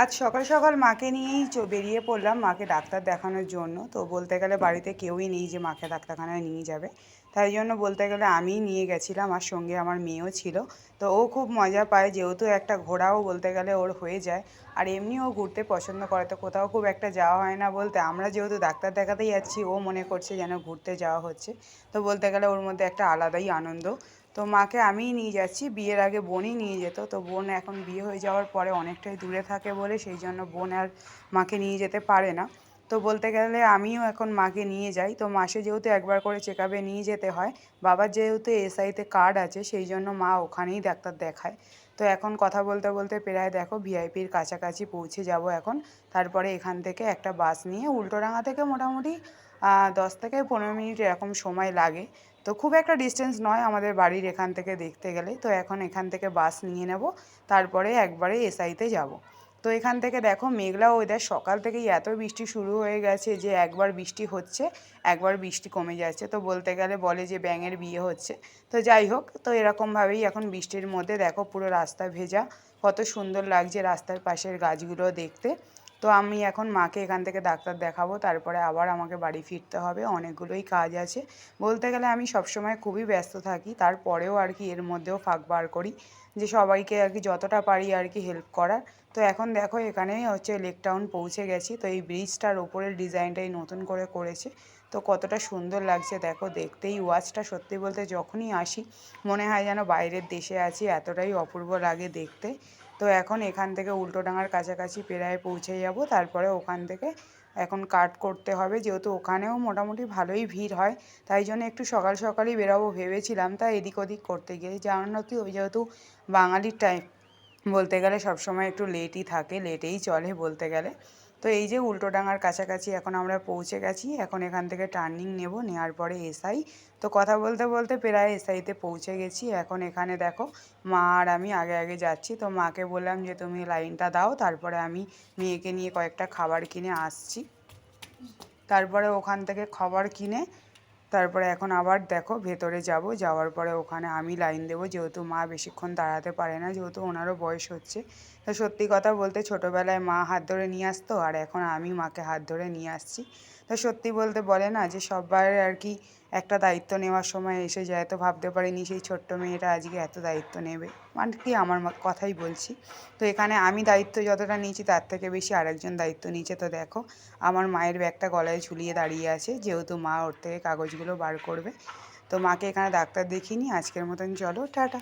আজ সকাল সকাল মাকে নিয়েই বেরিয়ে পড়লাম মাকে ডাক্তার দেখানোর জন্য। তো বলতে গেলে বাড়িতে কেউই নেই যে মাকে ডাক্তারখানায় নিয়ে যাবে। তাই জন্য বলতে গেলে আমিই নিয়ে গেছিলাম, আর সঙ্গে আমার মেয়েও ছিল। তো ও খুব মজা পায়, যেহেতু একটা ঘোরাও বলতে গেলে ওর হয়ে যায়। আর এমনি ও ঘুরতে পছন্দ করে, তো কোথাও খুব একটা যাওয়া হয় না বলতে, আমরা যেহেতু ডাক্তার দেখাতেই যাচ্ছি ও মনে করছে যেন ঘুরতে যাওয়া হচ্ছে। তো বলতে গেলে ওর মধ্যে একটা আলাদাই আনন্দ। তো মাকে আমিই নিয়ে যাচ্ছি, বিয়ের আগে বোনই নিয়ে যেত। তো বোন এখন বিয়ে হয়ে যাওয়ার পরে অনেকটাই দূরে থাকে বলে সেই জন্য বোন আর মাকে নিয়ে যেতে পারে না। তো বলতে গেলে আমিও এখন মাকে নিয়ে যাই। তো মাসে যেহেতু একবার করে চেক আপে নিয়ে যেতে হয়, বাবার যেহেতু এসআইতে কার্ড আছে সেই জন্য মা ওখানেই ডাক্তার দেখায়। তো এখন কথা বলতে বলতে প্রায় দেখো ভিআইপির কাছাকাছি পৌঁছে যাব এখন। তারপরে এখান থেকে একটা বাস নিয়ে উল্টোডাঙা থেকে মোটামুটি 10 থেকে 15 মিনিট এরকম সময় লাগে। তো খুব একটা ডিসটেন্স নয় আমাদের বাড়ির এখান থেকে দেখতে গেলে। তো এখন এখান থেকে বাস নিয়ে নেব, তারপরে একবারে এসআইতে যাব। তো এখান থেকে দেখো মেঘলা ওয়েদার, সকাল থেকেই এত বৃষ্টি শুরু হয়ে গেছে যে একবার বৃষ্টি হচ্ছে, একবার বৃষ্টি কমে যাচ্ছে। তো বলতে গেলে বলে যে ব্যাঙের বিয়ে হচ্ছে। তো যাই হোক, তো এরকমভাবেই এখন বৃষ্টির মধ্যে দেখো পুরো রাস্তা ভেজা, কত সুন্দর লাগছে রাস্তার পাশের গাছগুলো দেখতে। তো আমি এখন মাকে এখান থেকে ডাক্তার দেখাবো, তারপরে আবার আমাকে বাড়ি ফিরতে হবে, অনেকগুলোই কাজ আছে। বলতে গেলে আমি সবসময় খুবই ব্যস্ত থাকি, তারপরেও আর কি এর মধ্যেও ফাঁক বার করি যে সবাইকে আর কি যতটা পারি আর কি হেল্প করার। তো এখন দেখো এখানেই হচ্ছে লেক টাউন পৌঁছে গেছি। তো এই ব্রিজটার ওপরের ডিজাইনটাই নতুন করে করেছে। তো কতটা সুন্দর লাগছে দেখো দেখতেই। ওয়াচটা সত্যি বলতে যখনই আসি মনে হয় যেন বাইরের দেশে আছি, এতটাই অপূর্ব লাগে দেখতে। তো এখন এখান থেকে উল্টোডাঙার কাছাকাছি প্রায় পৌঁছে যাব, তারপরে ওখান থেকে এখন কাট করতে হবে, যেহেতু ওখানেও মোটামুটি ভালোই ভিড় হয়। তাই জন্য একটু সকাল সকালই বেরোবো ভেবেছিলাম, তাই এদিক ওদিক করতে গিয়ে জানো কি, ওই যেহেতু বাঙালির টাইম বলতে গেলে সবসময় একটু লেটই থাকে, লেটেই চলে বলতে গেলে। তো এই যে উল্টোডাঙার কাছাকাছি এখন আমরা পৌঁছে গেছি, এখন এখান থেকে টার্নিং নেব, নেওয়ার পরে এসআই। তো কথা বলতে বলতে প্রায় এসআইতে পৌঁছে গেছি। এখন এখানে দেখো মা আর আমি আগে আগে যাচ্ছি। তো মাকে বললাম যে তুমি লাইনটা দাও, তারপরে আমি মেয়েকে নিয়ে কয়েকটা খাবার কিনে আসছি। তারপরে ওখান থেকে খাবার কিনে তারপরে এখন আবার দেখো ভেতরে যাব, যাওয়ার পরে ওখানে আমি লাইন দেবো, যেহেতু মা বেশিক্ষণ দাঁড়াতে পারে না, যেহেতু ওনারও বয়স হচ্ছে। তো সত্যি কথা বলতে ছোটোবেলায় মা হাত ধরে নিয়ে আসতো, আর এখন আমি মাকে হাত ধরে নিয়ে আসছি। তো সত্যি বলতে বলে না যে সবার আর কি একটা দায়িত্ব নেওয়ার সময় এসে যায়। তো ভাবতে পারিনি সেই ছোট্ট মেয়েটা আজকে এত দায়িত্ব নেবে, মানে কি আমার কথাই বলছি। তো এখানে আমি দায়িত্ব যতটা নিয়েছি তার থেকে বেশি আরেকজন দায়িত্ব নিয়েছে। তো দেখো আমার মায়ের ব্যাগটা গলায় ঝুলিয়ে দাঁড়িয়ে আছে, যেহেতু মা ওর থেকে কাগজগুলো বার করবে। তো মাকে এখানে ডাক্তার দেখিয়ে নিই, আজকের মতন চলো টাটা।